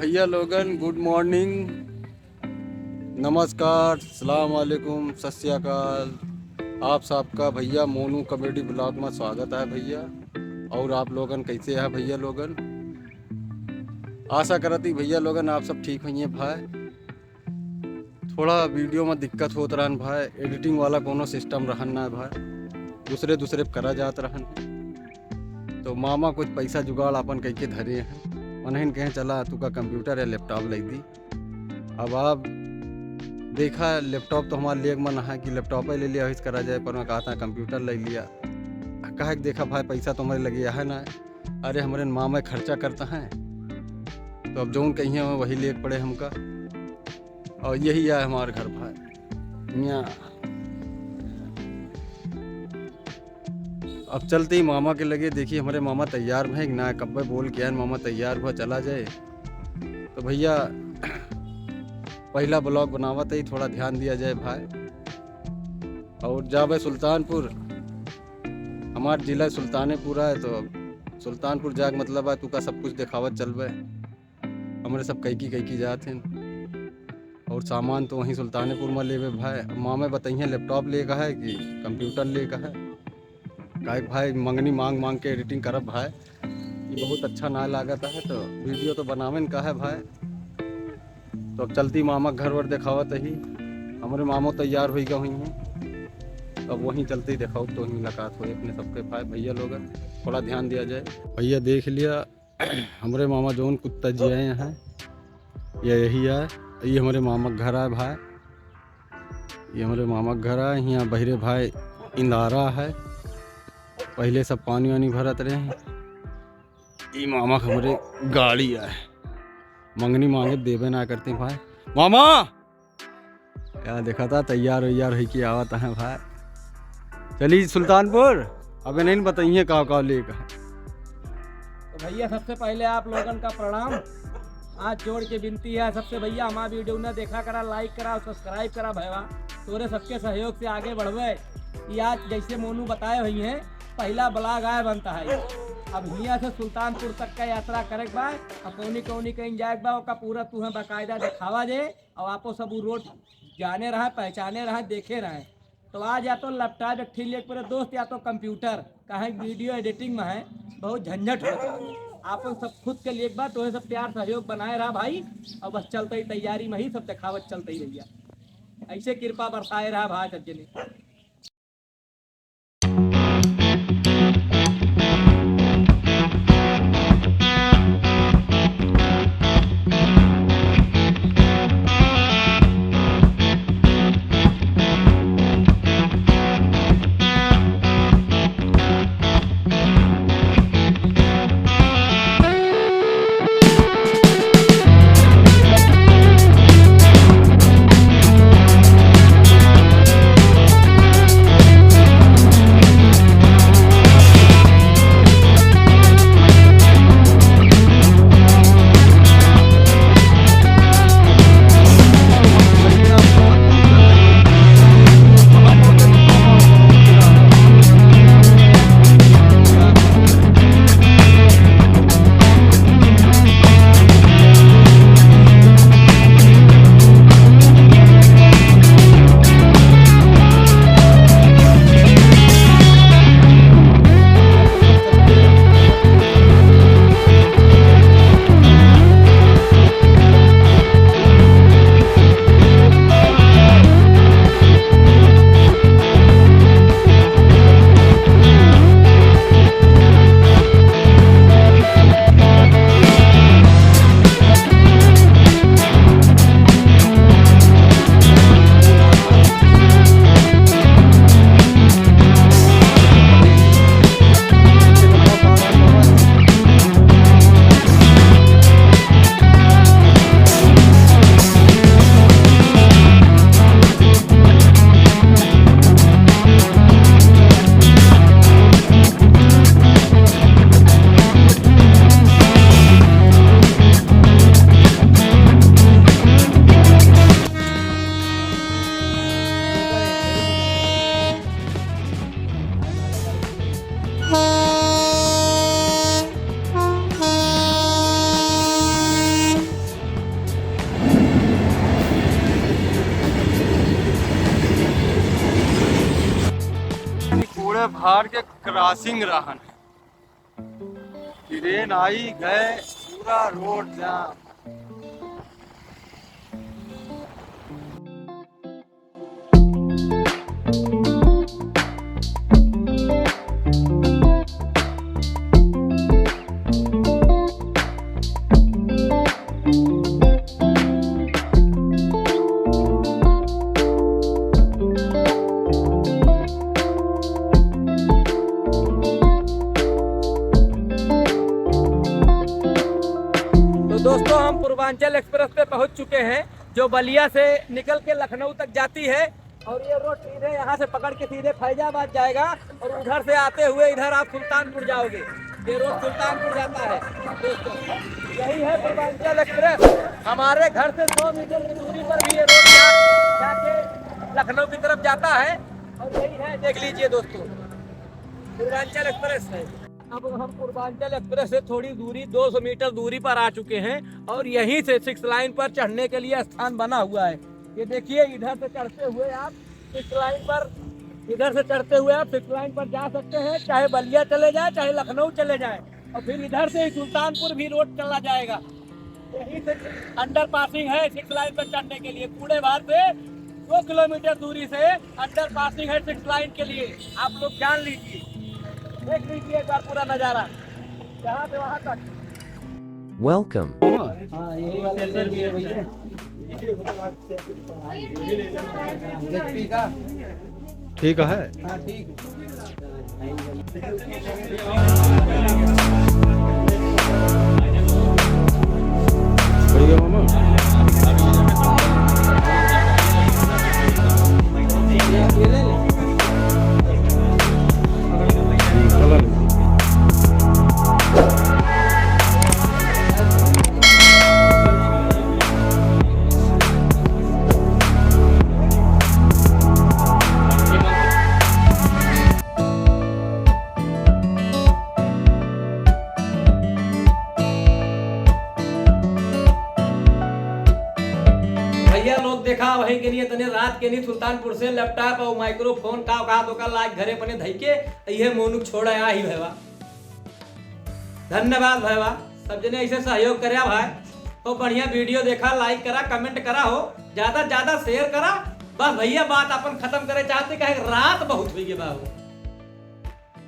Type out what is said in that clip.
भैया लोगन good morning, नमस्कार, सलाम वालेकुम, सत श्री अकाल। आप सबका भैया मोनू कॉमेडी ब्लॉग में स्वागत है भैया। और आप लोगन कैसे है भैया लोगन? आशा करती भैया लोगन आप सब ठीक हुई भाई। थोड़ा वीडियो में दिक्कत होत रहन भाई, एडिटिंग वाला कोनो सिस्टम रहन ना भाई, दूसरे करा जात रहन। तो मामा कुछ पैसा जुगाड़ अपन कह के धरे हैं, उन्हें कहें चला तू का कंप्यूटर या लैपटॉप ले दी। अब आप देखा लैपटॉप तो हमारे लिए मन है कि लैपटॉप ही ले लिया इस करा जाए, पर मैं कहा था कंप्यूटर ले लिया। कहा देखा भाई पैसा तो हमारे लगे है ना, अरे हमारे मामा खर्चा करता है तो अब जो कहीं है वही ले पड़े हमका। और यही है हमारे घर भाई यहाँ। अब चलते ही मामा के लगे, देखिए हमारे मामा तैयार हैं ना, कब बोल के मामा तैयार हुआ चला जाए। तो भैया पहला ब्लॉग बनावत ही थोड़ा ध्यान दिया जाए भाई। और जावे सुल्तानपुर, हमारा जिला सुल्तानपुर है, तो सुल्तानपुर जाग मतलब है तू का सब कुछ दिखावत चलवे। हमारे सब कई की जात हैं और सामान तो वहीं सुल्तानपुर में लेवे भाई। मामा बताइए लैपटॉप ले का है कि कंप्यूटर ले का है। का भाई मंगनी मांग के एडिटिंग करब भाई, ये बहुत अच्छा ना लागत है, तो वीडियो तो बनावे का है भाई। तो अब चलती मामा घर वर दिखावत ही, हमारे मामो तैयार हो गए हुई हैं। अब वहीं चलते ही दिखाओ तो ही मुलाकात हुई अपने सबके भाई भैया लोग, थोड़ा ध्यान दिया जाए। भैया देख लिया हमारे मामा जोन कुत्ता जी आए हैं, यही है, ये हमारे मामा घर है भाई, ये हमारे मामा घर है। यहाँ बहरे भाई इंदारा है, पहले सब पानी वानी भरत रहे हैं। ये मामा हमारे गाड़ी है, मंगनी मांगे देवे ना करते भाई। मामा यार देखा था तैयार है कि आवत है भाई। चलिए सुल्तानपुर, अबे नहीं बताइए कहाँ लेगा। तो भैया सबसे पहले आप लोगन का प्रणाम, हाथ जोड़ के विनती है सबसे भैया हमारा वीडियो ने देखा करा, लाइक करा, सब्सक्राइब करा भैया, तोरे सबके सहयोग से आगे बढ़वे। आज जैसे मोनू बताए हुई हैं पहला ब्लॉग आया बनता है। अब यहाँ से सुल्तानपुर तक का यात्रा करे बा, अब कौनी कहीं जाए बा का पूरा तुम्हें बाकायदा दिखावा दे। और आपको सब रोड जाने रहा, पहचाने रहा, देखे रहे। तो आज या तो लैपटॉप एक ले पूरे दोस्त, या तो कंप्यूटर कहे वीडियो एडिटिंग में है बहुत झंझट होता है। आप सब खुद के लिए बात तो सब प्यार सहयोग बनाए रहा भाई, और बस चलते ही तैयारी में ही सब दिखावत चलते ही भैया, ऐसे कृपा बरसाए रहा भाई सज्जनी। पहाड़ के क्रॉसिंग रहन, ट्रेन आई गए, पूरा रोड जाम। दोस्तों हम पूर्वांचल एक्सप्रेस पे पहुंच चुके हैं, जो बलिया से निकल के लखनऊ तक जाती है। और ये रोड सीधे यहाँ से पकड़ के सीधे फैजाबाद जाएगा और उधर से आते हुए इधर आप सुल्तानपुर जाओगे। ये रोड सुल्तानपुर जाता है दोस्तों। यही है पूर्वांचल एक्सप्रेस। हमारे घर से 100 मीटर की दूरी पर भी ये रोड जाके लखनऊ की तरफ जाता है। और यही है, देख लीजिए दोस्तों, पूर्वांचल एक्सप्रेस है। अब हम पूर्वांचल एक्सप्रेस से थोड़ी दूरी 200 मीटर दूरी पर आ चुके हैं और यहीं से 6 लाइन पर चढ़ने के लिए स्थान बना हुआ है। ये देखिए, इधर से चढ़ते हुए आप 6 लाइन पर, इधर से चढ़ते हुए आप 6 लाइन पर जा सकते हैं, चाहे बलिया चले जाए चाहे लखनऊ चले जाए। और फिर इधर से सुल्तानपुर भी रोड चला जाएगा। यहीं से अंडर पासिंग है 6 लाइन पर चढ़ने के लिए। कूड़े बाहर से 2 किलोमीटर दूरी से अंडर पासिंग है 6 लाइन के लिए। आप लोग जान लीजिए, देख लीजिए एक बार पूरा नजारा यहाँ से वहाँ तक। Welcome. हाँ, यही वाला सेल भी है भैया। HP का ठीक है। हाँ ठीक। बढ़िया मामा। ये ले ले। भैया लोग देखा वही के लिए तने रात के नहीं सुल्तानपुर से लैपटॉप और माइक्रोफोन का तो का लाग घरे पने धई के ये मोनुक छोड़ा आ ही भैया। धन्यवाद भैया, सब जने ऐसे सहयोग करे भाई। तो बढ़िया वीडियो देखा, लाइक करा, कमेंट करा हो, ज्यादा शेयर करा। बस भैया बात अपन खत्म करे चाहते, कहे रात बहुत हुई है बाबू।